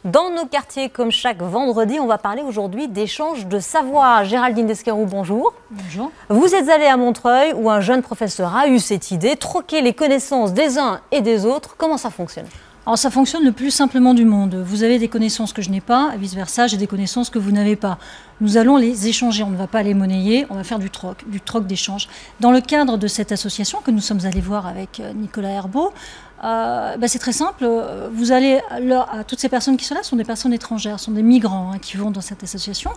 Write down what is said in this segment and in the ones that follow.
Dans nos quartiers, comme chaque vendredi, on va parler aujourd'hui d'échange de savoir. Géraldine Descarroux, bonjour. Bonjour. Vous êtes allée à Montreuil où un jeune professeur a eu cette idée, troquer les connaissances des uns et des autres. Comment ça fonctionne ? Alors ça fonctionne le plus simplement du monde. Vous avez des connaissances que je n'ai pas, et vice-versa, j'ai des connaissances que vous n'avez pas. Nous allons les échanger, on ne va pas les monnayer, on va faire du troc d'échange. Dans le cadre de cette association que nous sommes allés voir avec Nicolas Herbeau, c'est très simple. Vous allez, à toutes ces personnes qui sont là, sont des personnes étrangères, sont des migrants qui vont dans cette association.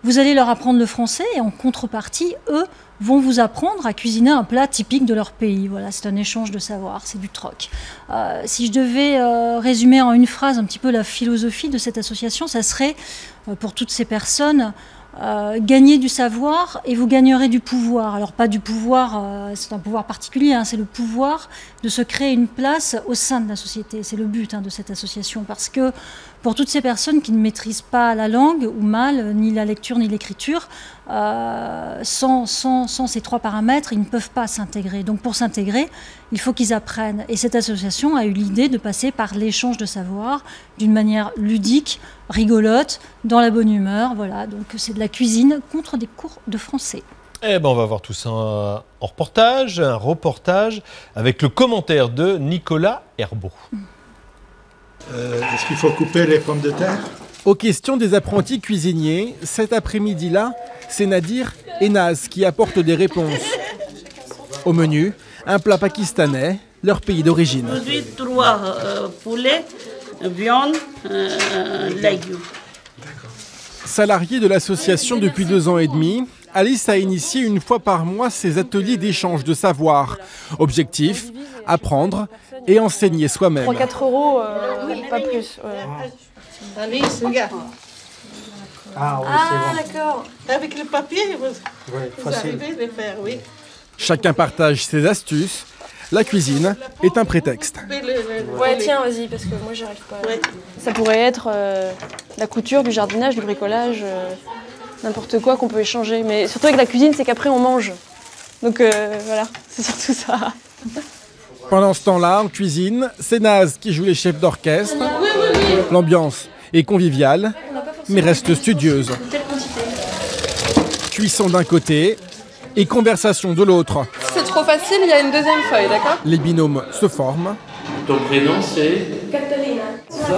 Vous allez leur apprendre le français et en contrepartie, eux vont vous apprendre à cuisiner un plat typique de leur pays. Voilà, c'est un échange de savoir, c'est du troc. Si je devais résumer en une phrase un petit peu la philosophie de cette association, ça serait, pour toutes ces personnes, gagner du savoir et vous gagnerez du pouvoir. Alors pas du pouvoir, c'est un pouvoir particulier, c'est le pouvoir de se créer une place au sein de la société. C'est le but de cette association, parce que pour toutes ces personnes qui ne maîtrisent pas la langue ou mal, ni la lecture ni l'écriture, sans ces trois paramètres, ils ne peuvent pas s'intégrer. Donc pour s'intégrer, il faut qu'ils apprennent. Et cette association a eu l'idée de passer par l'échange de savoir d'une manière ludique, rigolote, dans la bonne humeur. Voilà, donc c'est de la cuisine contre des cours de français. Eh ben on va voir tout ça en reportage, un reportage avec le commentaire de Nicolas Herbeau. Est-ce qu'il faut couper les pommes de terre ? Aux questions des apprentis cuisiniers, cet après-midi-là, c'est Nadir et Naz qui apportent des réponses. Au menu, un plat pakistanais, leur pays d'origine. Aujourd'hui, 3 poulets, viande, légumes. Salariée de l'association depuis 2 ans et demi, Alice a initié une fois par mois ses ateliers d'échange de savoir. Objectif, apprendre et enseigner soi-même. 3-4 euros, pas plus. Alice, regarde. Ah oui, c'est bon. D'accord. Avec le papier, vous facile. arrivez à le faire, oui. Chacun partage ses astuces. La cuisine est un prétexte. Ouais, tiens, vas-y, parce que moi, j'y arrive pas. Ouais. Ça pourrait être la couture, du jardinage, du bricolage, n'importe quoi qu'on peut échanger. Mais surtout avec la cuisine, c'est qu'après, on mange. Donc voilà, c'est surtout ça. Pendant ce temps-là, en cuisine, c'est Naz qui joue les chefs d'orchestre. L'ambiance est conviviale, mais reste studieuse. Cuisson d'un côté et conversation de l'autre. Si c'est trop facile, il y a une deuxième feuille, d'accord ? Les binômes se forment. Ton prénom c'est ?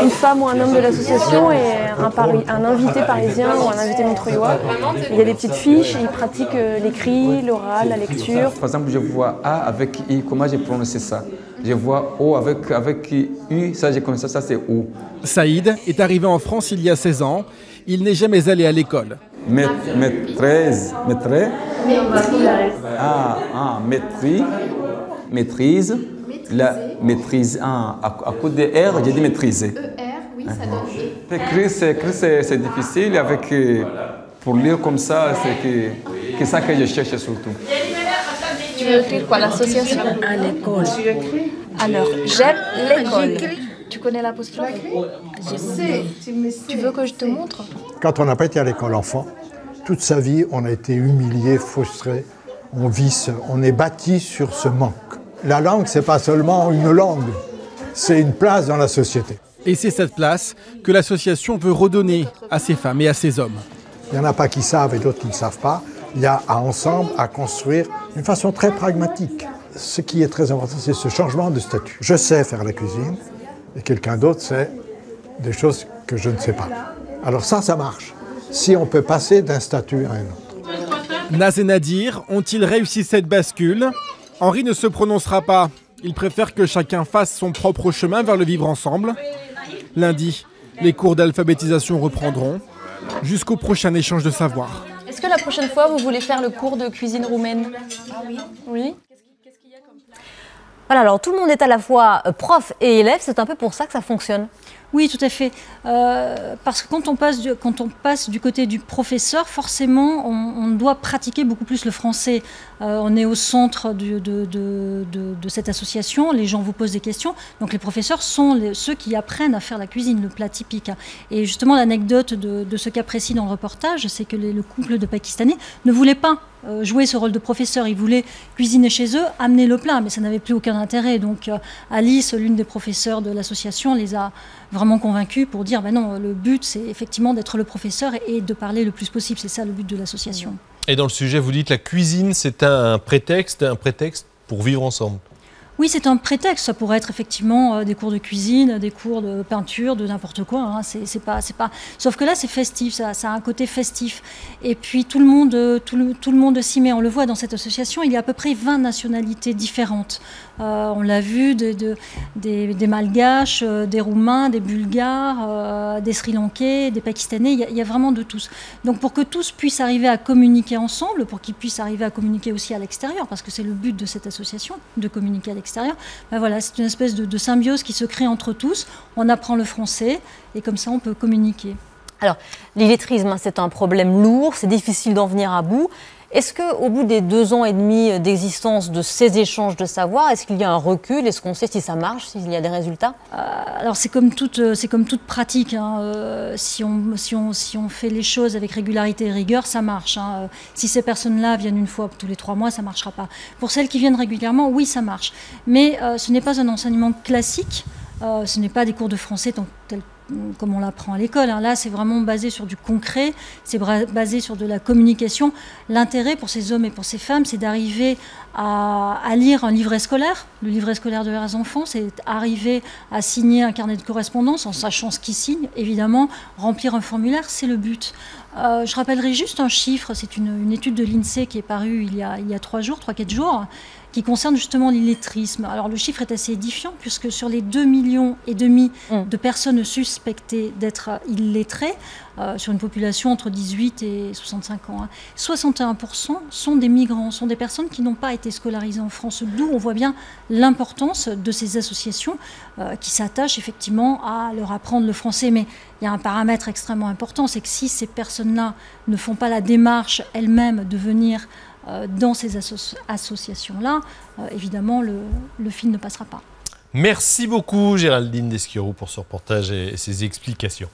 Une femme ou un homme de l'association et un invité parisien ou un invité montreuillois. Il y a des petites fiches, ils pratiquent l'écrit, l'oral, la lecture. Par exemple, je vois A avec I, comment j'ai prononcé ça? Je vois O avec U, ça j'ai connu ça c'est O. Saïd est arrivé en France il y a 16 ans. Il n'est jamais allé à l'école. Maîtrise. La maîtrise. À coup de R, j'ai dit maîtriser. Oui, ça donne. Écrire, c'est difficile. Pour lire comme ça, c'est ça que je cherche surtout. Tu veux écrire quoi, l'association? À l'école. Alors, j'aime l'école. Tu connais l'apostrophe? Tu veux que je te montre? Quand on n'a pas été à l'école enfant, toute sa vie, on a été humilié, frustré. On est bâti sur ce manque. La langue, c'est pas seulement une langue, c'est une place dans la société. Et c'est cette place que l'association veut redonner à ces femmes et à ces hommes. Il n'y en a pas qui savent et d'autres qui ne savent pas. Il y a ensemble à construire d'une façon très pragmatique. Ce qui est très important, c'est ce changement de statut. Je sais faire la cuisine et quelqu'un d'autre sait des choses que je ne sais pas. Alors ça marche. Si on peut passer d'un statut à un autre. Naz et Nadir ont-ils réussi cette bascule ? Henri ne se prononcera pas. Il préfère que chacun fasse son propre chemin vers le vivre ensemble. Lundi, les cours d'alphabétisation reprendront jusqu'au prochain échange de savoir. Est-ce que la prochaine fois, vous voulez faire le cours de cuisine roumaine? Ah oui. Oui. Voilà, alors tout le monde est à la fois prof et élève, c'est un peu pour ça que ça fonctionne. Oui, tout à fait. Parce que quand on passe du côté du professeur, forcément, on doit pratiquer beaucoup plus le français. On est au centre de cette association, les gens vous posent des questions. Donc les professeurs sont ceux qui apprennent à faire la cuisine, le plat typique. Et justement, l'anecdote de ce cas précis dans le reportage, c'est que le couple de Pakistanais ne voulait pas jouer ce rôle de professeur. Ils voulaient cuisiner chez eux, amener le plat, mais ça n'avait plus aucun intérêt. Donc Alice, l'une des professeurs de l'association, les a vraiment convaincus pour dire non, le but c'est effectivement d'être le professeur et de parler le plus possible. C'est ça le but de l'association. Et dans le sujet, vous dites la cuisine, c'est un prétexte pour vivre ensemble. Oui, c'est un prétexte. Ça pourrait être effectivement des cours de cuisine, des cours de peinture, de n'importe quoi. Hein. C'est pas... Sauf que là, c'est festif. Ça a un côté festif. Et puis tout le monde s'y met. On le voit dans cette association. Il y a à peu près 20 nationalités différentes. On l'a vu, des Malgaches, des Roumains, des Bulgares, des Sri Lankais, des Pakistanais. Il y a vraiment de tous. Donc pour que tous puissent arriver à communiquer ensemble, pour qu'ils puissent arriver à communiquer aussi à l'extérieur, parce que c'est le but de cette association, de communiquer à l'extérieur, voilà, c'est une espèce de symbiose qui se crée entre tous. On apprend le français et comme ça on peut communiquer. Alors, l'illettrisme, c'est un problème lourd, c'est difficile d'en venir à bout. Est-ce qu'au bout des 2 ans et demi d'existence de ces échanges de savoir, est-ce qu'il y a un recul? Est-ce qu'on sait si ça marche, s'il y a des résultats? Alors c'est comme toute pratique. Hein. Si on fait les choses avec régularité et rigueur, ça marche. Hein. Si ces personnes-là viennent une fois tous les 3 mois, ça ne marchera pas. Pour celles qui viennent régulièrement, oui, ça marche. Mais ce n'est pas un enseignement classique. Ce n'est pas des cours de français comme on l'apprend à l'école. Hein. Là, c'est vraiment basé sur du concret, c'est basé sur de la communication. L'intérêt pour ces hommes et pour ces femmes, c'est d'arriver à lire un livret scolaire. Le livret scolaire de leurs enfants, c'est arriver à signer un carnet de correspondance en sachant ce qu'ils signent. Évidemment, remplir un formulaire, c'est le but. Je rappellerai juste un chiffre, c'est une étude de l'INSEE qui est parue il y a 3-4 jours, qui concerne justement l'illettrisme. Alors le chiffre est assez édifiant puisque sur les 2,5 millions de personnes suspectées d'être illettrées, sur une population entre 18 et 65 ans, 61% sont des migrants, sont des personnes qui n'ont pas été scolarisées en France. D'où on voit bien l'importance de ces associations qui s'attachent effectivement à leur apprendre le français. Mais il y a un paramètre extrêmement important, c'est que si ces personnes-là ne font pas la démarche elles-mêmes de venir dans ces associations-là, évidemment, le film ne passera pas. Merci beaucoup Géraldine Desquiroux pour ce reportage et ces explications.